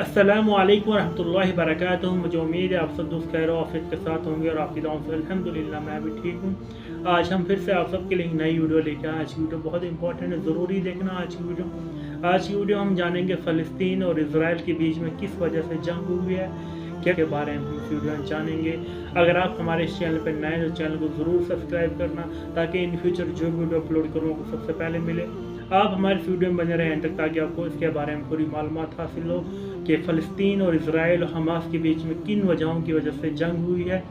अस्सलामुअलैकुम रहमतुल्लाहि वबरकातुहू। मुझे उम्मीद है आप सब दोस्त खैर आफियत के साथ होंगे और आपकी दुआओं से अल्हम्दुलिल्लाह मैं भी ठीक हूँ। आज हम फिर से आप सबके लिए एक नई वीडियो लेके आए। आज की वीडियो बहुत इंपॉर्टेंट है, ज़रूरी देखना आज की वीडियो हम जानेंगे फ़लस्तीन और इजराइल के बीच में किस वजह से जंग हुई है, क्या के बारे में हम इस वीडियो में जानेंगे। अगर आप हमारे इस चैनल पर नए हैं तो चैनल को ज़रूर सब्सक्राइब करना ताकि इन फ्यूचर जो वीडियो अपलोड करूँ आपको सबसे पहले मिले। आप हमारे वीडियो में बने रहें तक ताकि आपको इसके बारे में पूरी मालूमात हासिल हो कि फ़लस्तीन और इजराइल और हमास के बीच में किन वजहों की वजह से जंग हुई है।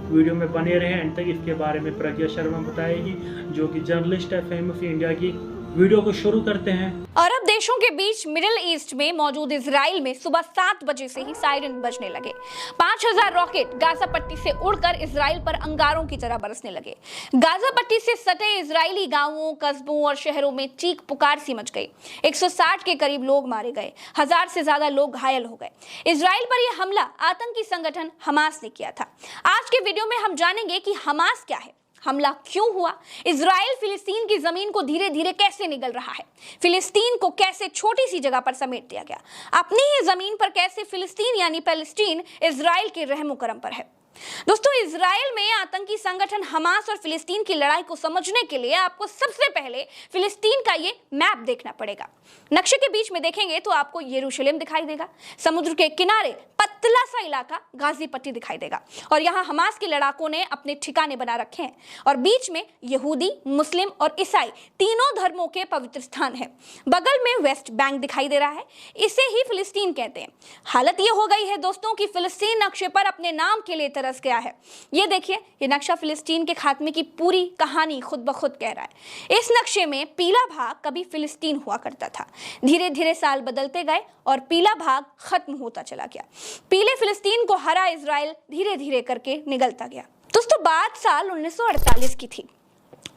वीडियो में बने रहें एंड तक। इसके बारे में प्रज्ञा शर्मा बताएगी जो कि जर्नलिस्ट है फेमस इंडिया की। वीडियो को शुरू करते हैं। अरब देशों के बीच मिडिल ईस्ट में मौजूद इजराइल में सुबह 7 बजे से ही सायरन बजने लगे। 5000 रॉकेट गाजा पट्टी से उड़कर इजराइल पर अंगारों की तरह बरसने लगे। गाजा पट्टी से सटे इजरायली गांवों, कस्बों और शहरों में चीख पुकार सी मच गई। 160 के करीब लोग मारे गए, 1000 से ज्यादा लोग घायल हो गए। इजराइल पर यह हमला आतंकी संगठन हमास ने किया था। आज के वीडियो में हम जानेंगे कि हमास क्या है, हमला क्यों हुआ, इजराइल फिलिस्तीन की जमीन को धीरे धीरे कैसे निगल रहा है, फिलिस्तीन को कैसे छोटी सी जगह पर समेट दिया गया, अपनी ही जमीन पर कैसे फिलिस्तीन यानी पैलेस्टीन इजराइल के रहमो करम पर है। दोस्तों, इजराइल में आतंकी संगठन हमास और फिलिस्तीन की लड़ाई को समझने के लिए आपको सबसे पहले फिलिस्तीन का ये मैप देखना पड़ेगा। नक्शे के बीच में देखेंगे तो आपको यरूशलेम दिखाई देगा, समुद्र के किनारे पतला सा इलाका गाजी पट्टी दिखाई देगा और यहाँ हमास के लड़ाकों ने अपने ठिकाने बना रखे हैं और बीच में यहूदी, मुस्लिम और ईसाई तीनों धर्मों के पवित्र स्थान है। बगल में वेस्ट बैंक दिखाई दे रहा है, इसे ही फिलिस्तीन कहते हैं। हालत ये हो गई है दोस्तों कि फिलिस्तीन नक्शे पर अपने नाम के लिए तरस गया है। ये देखिए, ये नक्शा फिलिस्तीन के खात्मे की पूरी कहानी खुद ब खुद कह रहा है। इस नक्शे में पीला भाग कभी फिलिस्तीन हुआ करता था, धीरे धीरे साल बदलते गए और पीला भाग खत्म होता चला गया। पीले फिलिस्तीन को हरा इजराइल धीरे धीरे करके निगलता गया। दोस्तों, बात साल 1948 की थी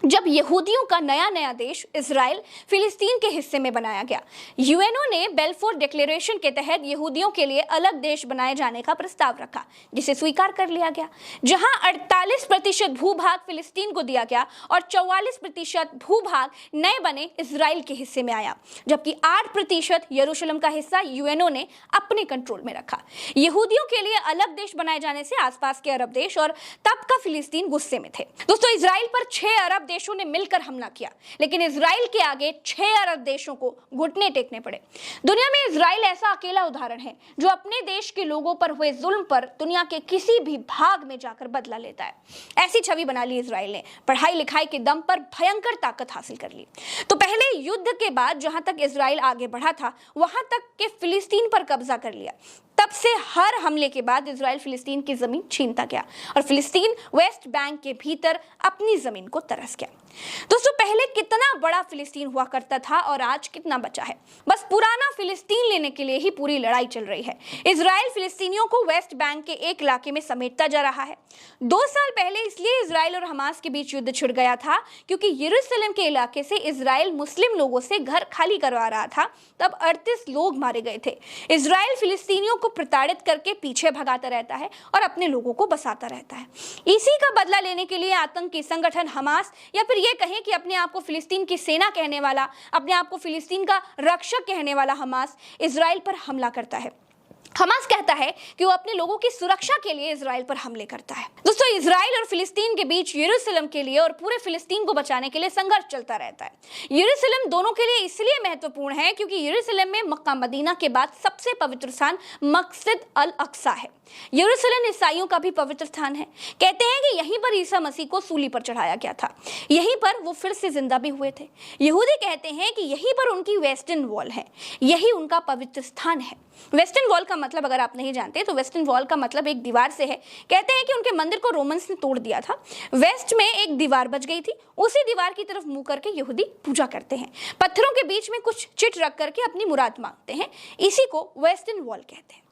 जब यहूदियों का नया नया देश इजराइल फिलिस्तीन के हिस्से में बनाया गया। यूएनओ ने बेल्फोर डिक्लेरेशन के तहत यहूदियों के लिए अलग देश बनाए जाने का प्रस्ताव रखा, जिसे स्वीकार कर लिया गया, जहां 48% भूभाग फिलिस्तीन को दिया गया और 44% भूभाग नए बने इजराइल के हिस्से में आया, जबकि 8% यरूशलेम का हिस्सा यूएनओ ने अपने कंट्रोल में रखा। यहूदियों के लिए अलग देश बनाए जाने से आसपास के अरब देश और तब का फिलिस्तीन गुस्से में थे। दोस्तों, इजराइल पर 6 अरब देशों ने मिलकर हमला किया, लेकिन इजराइल के आगे 6 अरब देशों को घुटने टेकने पड़े। दुनिया में इजराइल ऐसा अकेला उदाहरण है जो अपने देश के लोगों पर हुए जुल्म पर दुनिया के किसी भी भाग में जाकर बदला लेता है। ऐसी छवि बना ली इजराइल ने, पढ़ाई लिखाई के दम पर भयंकर ताकत हासिल कर ली। तो पहले युद्ध के बाद जहां तक इजराइल आगे बढ़ा था वहां तक के फिलिस्तीन पर कब्जा कर लिया। तब से हर हमले के बाद इजराइल फिलिस्तीन की जमीन छीनता गया और फिलिस्तीन वेस्ट बैंक के भीतर अपनी जमीन को तरस गया। दोस्तों, पहले कितना बड़ा फिलिस्तीन हुआ करता था और आज कितना बचा है, बस पुराना फिलिस्तीन लेने के लिए ही पूरी लड़ाई चल रही है। इजराइल फिलिस्तीनियों को वेस्ट बैंक के एक इलाके में समेटता जा रहा है। 2 साल पहले इसलिए इजराइल और हमास के बीच युद्ध छिड़ गया था क्योंकि यरूशलेम के इलाके से इजराइल मुस्लिम लोगों से घर खाली करवा रहा था। तब 38 लोग मारे गए थे। इजराइल फिलिस्तीनियों को प्रताड़ित करके पीछे भगाता रहता है और अपने लोगों को बसाता रहता है। इसी का बदला लेने के लिए आतंकी संगठन हमास, या फिर ये कहें कि अपने आप को फिलिस्तीन की सेना कहने वाला, अपने आप को फिलिस्तीन का रक्षक कहने वाला हमास इजराइल पर हमला करता है। हमास कहता है कि वो अपने लोगों की सुरक्षा के लिए इजराइल पर हमले करता है। दोस्तों, इजराइल और फिलिस्तीन के बीच यरूशलेम के लिए और पूरे फिलिस्तीन को बचाने के लिए संघर्ष चलता रहता है। यरूशलेम दोनों के लिए इसलिए महत्वपूर्ण है क्योंकि यरूशलेम में मक्का मदीना के बाद सबसे पवित्र स्थान मस्जिद अल अक्सा है। यरूशलेम ईसाइयों का भी पवित्र स्थान है। कहते हैं कि यहीं पर ईसा मसीह को सूली पर चढ़ाया गया था, यहीं पर वो फिर से जिंदा भी हुए थे। यहूदी कहते हैं कि यहीं पर उनकी वेस्टर्न वॉल है, यही उनका पवित्र स्थान है। वेस्टर्न वॉल का मतलब अगर आप नहीं जानते तो वेस्टर्न वॉल का मतलब एक दीवार से है। कहते हैं कि उनके मंदिर को रोमन्स ने तोड़ दिया था, वेस्ट में एक दीवार बच गई थी, उसी दीवार की तरफ मुंह करके यहूदी पूजा करते हैं। पत्थरों के बीच में कुछ चिट रख करके अपनी मुराद मांगते हैं, इसी को वेस्टर्न वॉल कहते हैं।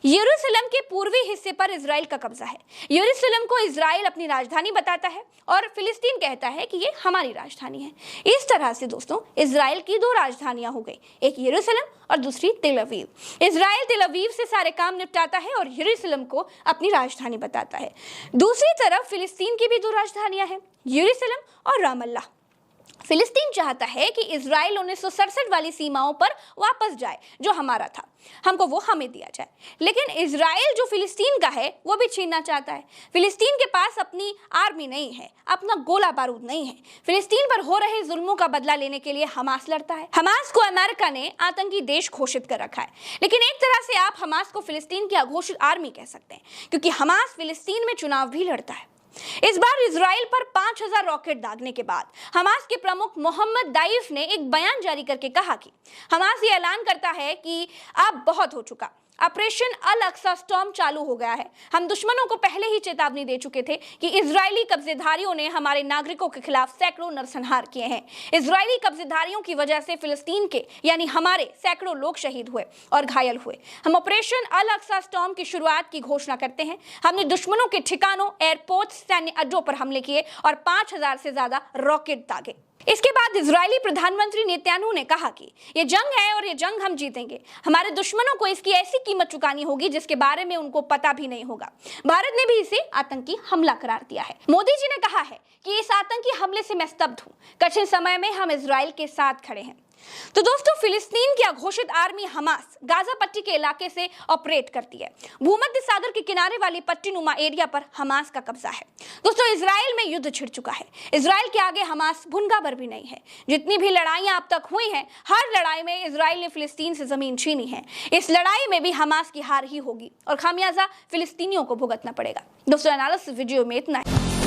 यरूशलेम के पूर्वी हिस्से पर इजराइल का कब्जा है। यरूशलेम को इजराइल अपनी राजधानी बताता है और फिलिस्तीन कहता है कि ये हमारी राजधानी है। इस तरह से दोस्तों, इजराइल की 2 राजधानियां हो गई, एक यरूशलेम और दूसरी तेल अवीव। इजराइल तेल अवीव से सारे काम निपटाता है और यरूशलेम को अपनी राजधानी बताता है। दूसरी तरफ फिलिस्तीन की भी 2 राजधानियां हैं, यरूशलेम और रामल्ला। फिलिस्तीन चाहता है कि इजराइल 1967 वाली सीमाओं पर वापस जाए, जो हमारा था, हमको वो हमें दिया जाए। लेकिन इजराइल जो फिलिस्तीन का है वो भी छीनना चाहता है। फिलिस्तीन के पास अपनी आर्मी नहीं है, अपना गोला बारूद नहीं है। फिलिस्तीन पर हो रहे जुल्मों का बदला लेने के लिए हमास लड़ता है। हमास को अमेरिका ने आतंकी देश घोषित कर रखा है, लेकिन एक तरह से आप हमास को फिलिस्तीन की अघोषित आर्मी कह सकते हैं, क्योंकि हमास फिलिस्तीन में चुनाव भी लड़ता है। इस बार इजराइल पर 5000 रॉकेट दागने के बाद हमास के प्रमुख मोहम्मद दाइफ ने एक बयान जारी करके कहा कि हमास ये ऐलान करता है कि अब बहुत हो चुका, ऑपरेशन अल अक्सा स्टॉर्म चालू हो गया है। हम दुश्मनों को पहले ही चेतावनी दे चुके थे कि इजरायली कब्जेधारियों ने हमारे नागरिकों के खिलाफ सैकड़ों नरसंहार किए हैं। इजरायली कब्जेधारियों की वजह से फिलिस्तीन के यानी हमारे सैकड़ों लोग शहीद हुए और घायल हुए। हम ऑपरेशन अल अक्सा स्टॉर्म की शुरुआत की घोषणा करते हैं। हमने दुश्मनों के ठिकानों, एयरपोर्ट, सैन्य अड्डों पर हमले किए और 5000 से ज्यादा रॉकेट दागे। इसके बाद इजरायली प्रधानमंत्री नेतन्याहू ने कहा कि ये जंग है और ये जंग हम जीतेंगे। हमारे दुश्मनों को इसकी ऐसी कीमत चुकानी होगी जिसके बारे में उनको पता भी नहीं होगा। भारत ने भी इसे आतंकी हमला करार दिया है। मोदी जी ने कहा है कि इस आतंकी हमले से मैं स्तब्ध हूं, कठिन समय में हम इजराइल के साथ खड़े हैं। तो दोस्तों, फिलिस्तीन की अघोषित आर्मी हमास गाजा पट्टी के इलाके से ऑपरेट करती है। भूमध्य सागर के किनारे वाली पट्टी नुमा एरिया पर हमास का कब्जा है। दोस्तों, इजराइल में युद्ध छिड़ चुका है। इजराइल के आगे हमास भुनगा भर भी नहीं है। जितनी भी लड़ाइयां अब तक हुई हैं, हर लड़ाई में इजराइल ने फिलिस्तीन से जमीन छीनी है। इस लड़ाई में भी हमास की हार ही होगी और खामियाजा फिलिस्तीनियों को भुगतना पड़ेगा। दोस्तों, एनालिसिस वीडियो में इतना है।